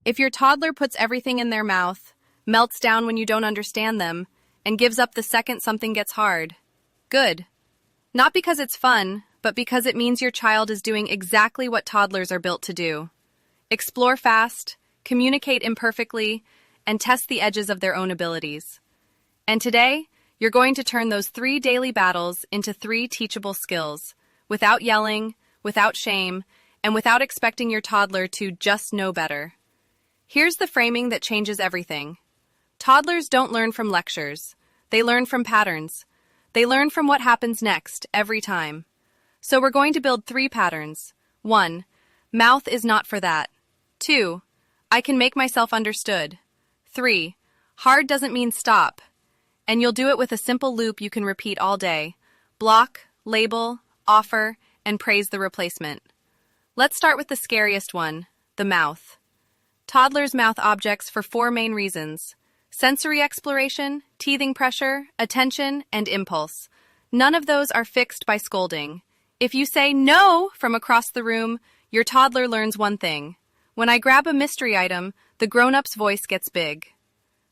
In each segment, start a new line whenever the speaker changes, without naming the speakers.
If your toddler puts everything in their mouth, melts down when you don't understand them, and gives up the second something gets hard, good. Not because it's fun, but because it means your child is doing exactly what toddlers are built to do. Explore fast, communicate imperfectly, and test the edges of their own abilities. And today, you're going to turn those 3 daily battles into 3 teachable skills, without yelling, without shame, and without expecting your toddler to just know better. Here's the framing that changes everything. Toddlers don't learn from lectures. They learn from patterns. They learn from what happens next, every time. So we're going to build 3 patterns. 1. Mouth is not for that. 2. I can make myself understood. 3. Hard doesn't mean stop. And you'll do it with a simple loop you can repeat all day. Block, label, offer, and praise the replacement. Let's start with the scariest one, the mouth. Toddlers mouth objects for 4 main reasons: sensory exploration, teething pressure, attention, and impulse. None of those are fixed by scolding. If you say no from across the room, your toddler learns one thing. When I grab a mystery item, the grown-up's voice gets big.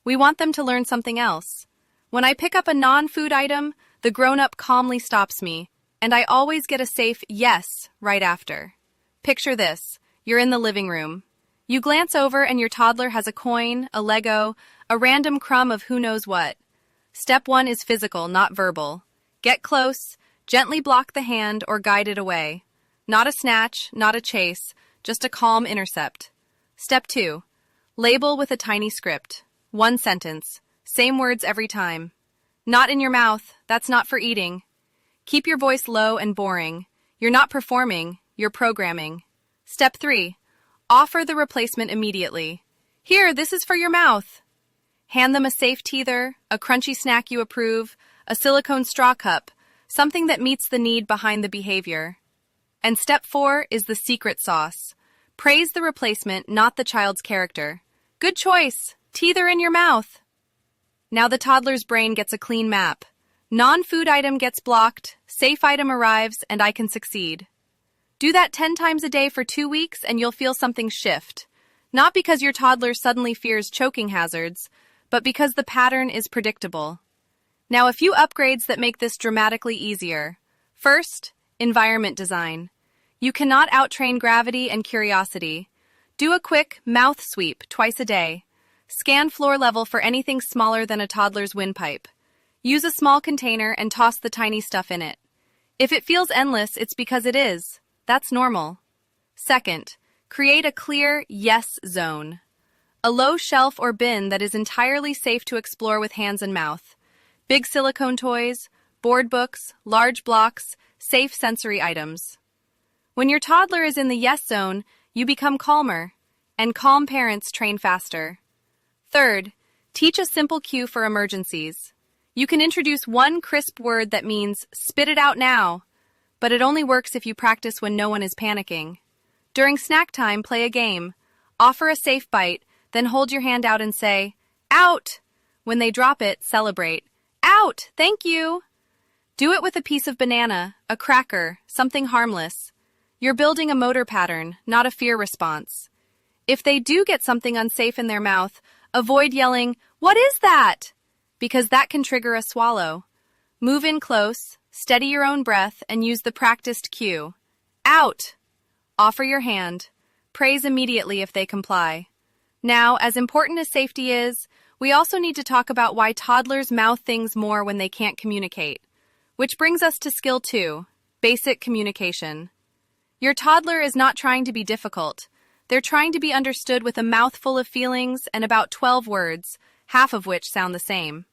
We want them to learn something else. When I pick up a non-food item, the grown-up calmly stops me, and I always get a safe yes right after. Picture this. You're in the living room. You glance over and your toddler has a coin, a Lego, a random crumb of who knows what. Step 1 is physical, not verbal. Get close, gently block the hand or guide it away. Not a snatch, not a chase, just a calm intercept. Step 2. Label with a tiny script. 1 sentence. Same words every time. Not in your mouth, that's not for eating. Keep your voice low and boring. You're not performing, you're programming. Step 3. Offer the replacement immediately. Here, this is for your mouth. Hand them a safe teether, a crunchy snack you approve, a silicone straw cup, something that meets the need behind the behavior. And step 4 is the secret sauce. Praise the replacement, not the child's character. Good choice. Teether in your mouth. Now the toddler's brain gets a clean map. Non-food item gets blocked, safe item arrives, and I can succeed. Do that 10 times a day for 2 weeks and you'll feel something shift. Not because your toddler suddenly fears choking hazards, but because the pattern is predictable. Now a few upgrades that make this dramatically easier. First, environment design. You cannot outtrain gravity and curiosity. Do a quick mouth sweep twice a day. Scan floor level for anything smaller than a toddler's windpipe. Use a small container and toss the tiny stuff in it. If it feels endless, it's because it is. That's normal. Second, create a clear yes zone. A low shelf or bin that is entirely safe to explore with hands and mouth. Big silicone toys, board books, large blocks, safe sensory items. When your toddler is in the yes zone, you become calmer, and calm parents train faster. Third, teach a simple cue for emergencies. You can introduce 1 crisp word that means spit it out now, but it only works if you practice when no one is panicking. During snack time, play a game. Offer a safe bite, then hold your hand out and say, out! When they drop it, celebrate. Out! Thank you! Do it with a piece of banana, a cracker, something harmless. You're building a motor pattern, not a fear response. If they do get something unsafe in their mouth, avoid yelling, "What is that?" because that can trigger a swallow. Move in close, steady your own breath, and use the practiced cue. Out! Offer your hand. Praise immediately if they comply. Now, as important as safety is, we also need to talk about why toddlers mouth things more when they can't communicate. Which brings us to skill 2, basic communication. Your toddler is not trying to be difficult. They're trying to be understood with a mouthful of feelings and about 12 words, half of which sound the same.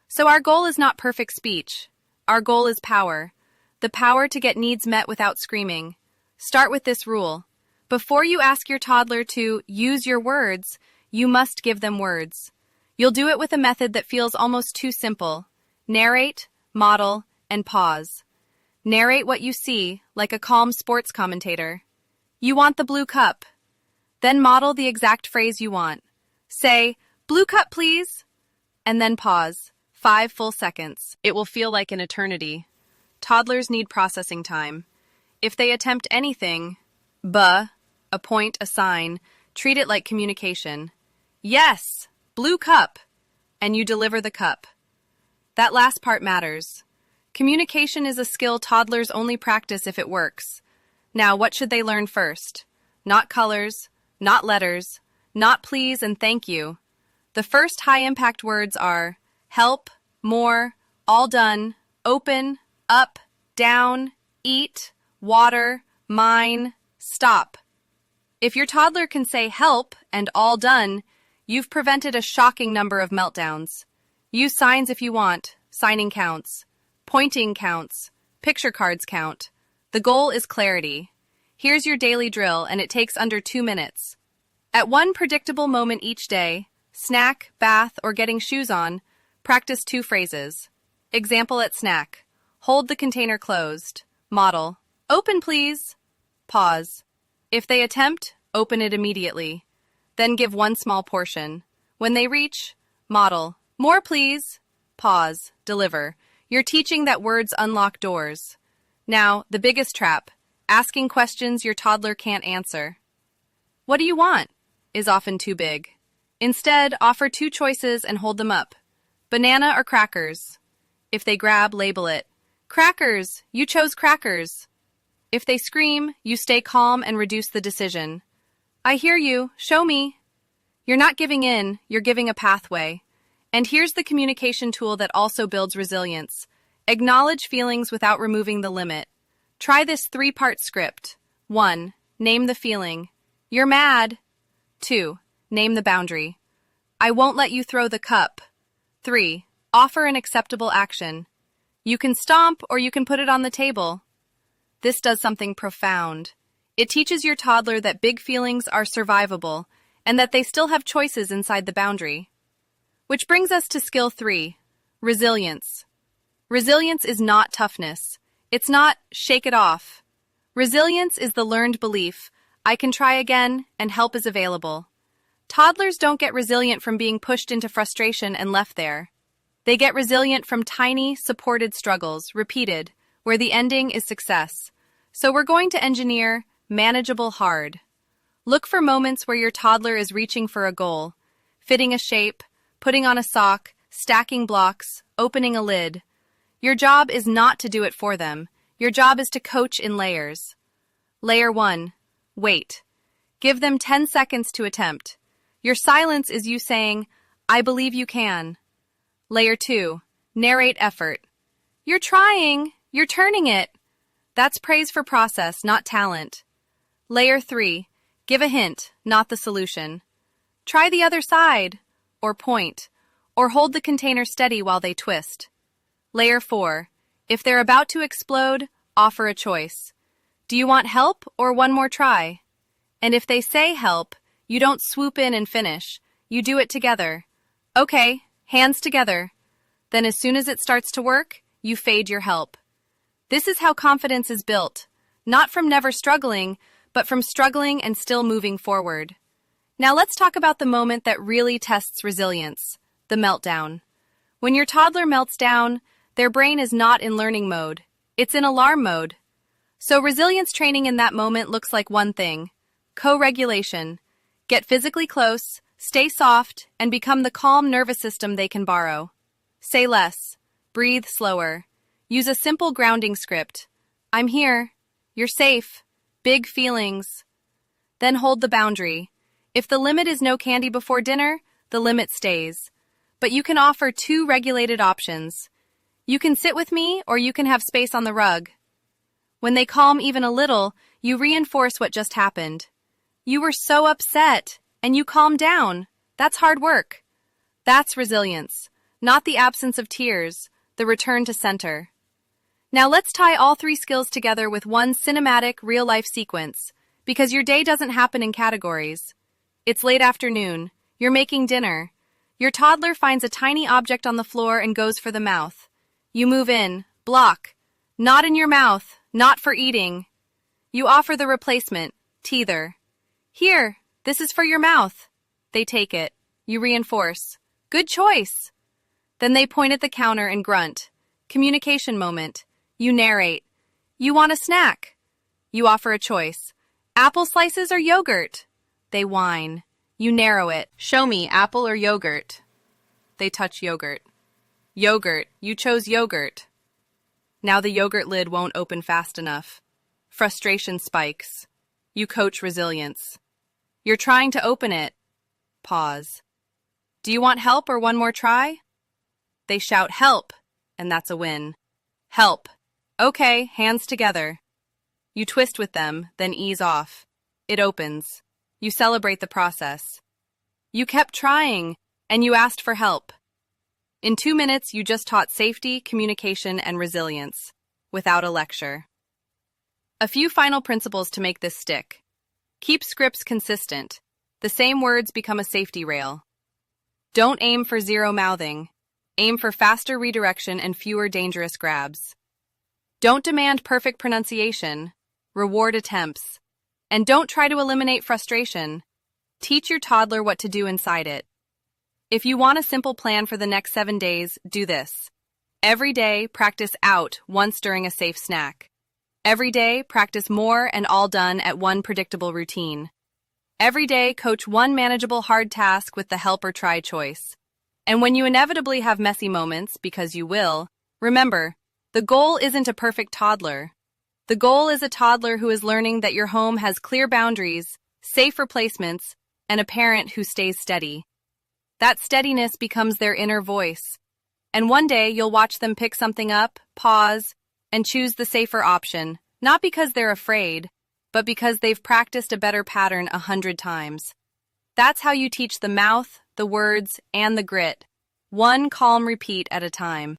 So our goal is not perfect speech. Our goal is power. The power to get needs met without screaming. Start with this rule. Before you ask your toddler to use your words, you must give them words. You'll do it with a method that feels almost too simple. Narrate, model, and pause. Narrate what you see, like a calm sports commentator. You want the blue cup. Then model the exact phrase you want. Say, "Blue cup, please," and then pause. 5 full seconds. It will feel like an eternity. Toddlers need processing time. If they attempt anything, a point, a sign, Treat it like communication. Yes, blue cup. And you deliver the cup. That last part matters. Communication is a skill toddlers only practice if it works. Now, what should they learn first? Not colors, not letters, not please and thank you. The first high-impact words are help, more, all done, open, up, down, eat, water, mine, stop. If your toddler can say help and all done, you've prevented a shocking number of meltdowns. Use signs if you want. Signing counts. Pointing counts. Picture cards count. The goal is clarity. Here's your daily drill, and it takes under 2 minutes. At one predictable moment each day, snack, bath, or getting shoes on, practice 2 phrases. Example at snack. Hold the container closed. Model. Open, please. Pause. If they attempt, open it immediately. Then give 1 small portion. When they reach, model. More, please. Pause. Deliver. You're teaching that words unlock doors. Now, the biggest trap. Asking questions your toddler can't answer. What do you want? Is often too big. Instead, offer 2 choices and hold them up. Banana or crackers? If they grab, label it. Crackers! You chose crackers! If they scream, you stay calm and reduce the decision. I hear you. Show me. You're not giving in, you're giving a pathway. And here's the communication tool that also builds resilience. Acknowledge feelings without removing the limit. Try this 3-part script. 1. Name the feeling. You're mad. 2. Name the boundary. I won't let you throw the cup. 3. Offer an acceptable action. You can stomp or you can put it on the table. This does something profound. It teaches your toddler that big feelings are survivable and that they still have choices inside the boundary. Which brings us to skill 3, resilience. Resilience is not toughness. It's not shake it off. Resilience is the learned belief, I can try again and help is available. Toddlers don't get resilient from being pushed into frustration and left there. They get resilient from tiny, supported struggles, repeated, where the ending is success. So we're going to engineer manageable hard. Look for moments where your toddler is reaching for a goal, fitting a shape, putting on a sock, stacking blocks, opening a lid. Your job is not to do it for them. Your job is to coach in layers. Layer 1. Wait. Give them 10 seconds to attempt. Your silence is you saying, I believe you can. Layer 2. Narrate effort. You're trying. You're turning it. That's praise for process, not talent. Layer 3. Give a hint, not the solution. Try the other side, or point, or hold the container steady while they twist. Layer 4. If they're about to explode, offer a choice. Do you want help or one more try? And if they say help, you don't swoop in and finish. You do it together. Okay, hands together. Then as soon as it starts to work, you fade your help. This is how confidence is built, not from never struggling, but from struggling and still moving forward. Now let's talk about the moment that really tests resilience, the meltdown. When your toddler melts down, their brain is not in learning mode. It's in alarm mode. So resilience training in that moment looks like one thing: co-regulation. Get physically close, stay soft, and become the calm nervous system they can borrow. Say less. Breathe slower. Use a simple grounding script. I'm here. You're safe. Big feelings. Then hold the boundary. If the limit is no candy before dinner, the limit stays. But you can offer 2 regulated options. You can sit with me, or you can have space on the rug. When they calm even a little, you reinforce what just happened. You were so upset, and you calmed down. That's hard work. That's resilience, not the absence of tears, the return to center. Now let's tie all 3 skills together with one cinematic, real-life sequence, because your day doesn't happen in categories. It's late afternoon. You're making dinner. Your toddler finds a tiny object on the floor and goes for the mouth. You move in, block. Not in your mouth, not for eating. You offer the replacement, teether. Here, this is for your mouth. They take it. You reinforce. Good choice. Then they point at the counter and grunt. Communication moment. You narrate. You want a snack. You offer a choice. Apple slices or yogurt. They whine. You narrow it. Show me, apple or yogurt. They touch yogurt. Yogurt. You chose yogurt. Now the yogurt lid won't open fast enough. Frustration spikes. You coach resilience. You're trying to open it. Pause. Do you want help or one more try? They shout, help, and that's a win. Help. Okay, hands together. You twist with them, then ease off. It opens. You celebrate the process. You kept trying, and you asked for help. In 2 minutes, you just taught safety, communication, and resilience, without a lecture. A few final principles to make this stick. Keep scripts consistent. The same words become a safety rail. Don't aim for zero mouthing. Aim for faster redirection and fewer dangerous grabs. Don't demand perfect pronunciation. Reward attempts. And don't try to eliminate frustration. Teach your toddler what to do inside it. If you want a simple plan for the next 7 days, do this. Every day, practice out once during a safe snack. Every day, practice more and all done at one predictable routine. Every day, coach one manageable hard task with the help or try choice. And when you inevitably have messy moments, because you will, remember, the goal isn't a perfect toddler. The goal is a toddler who is learning that your home has clear boundaries, safe replacements, and a parent who stays steady. That steadiness becomes their inner voice. And one day you'll watch them pick something up, pause, and choose the safer option, not because they're afraid, but because they've practiced a better pattern 100 times. That's how you teach the mouth, the words, and the grit, one calm repeat at a time.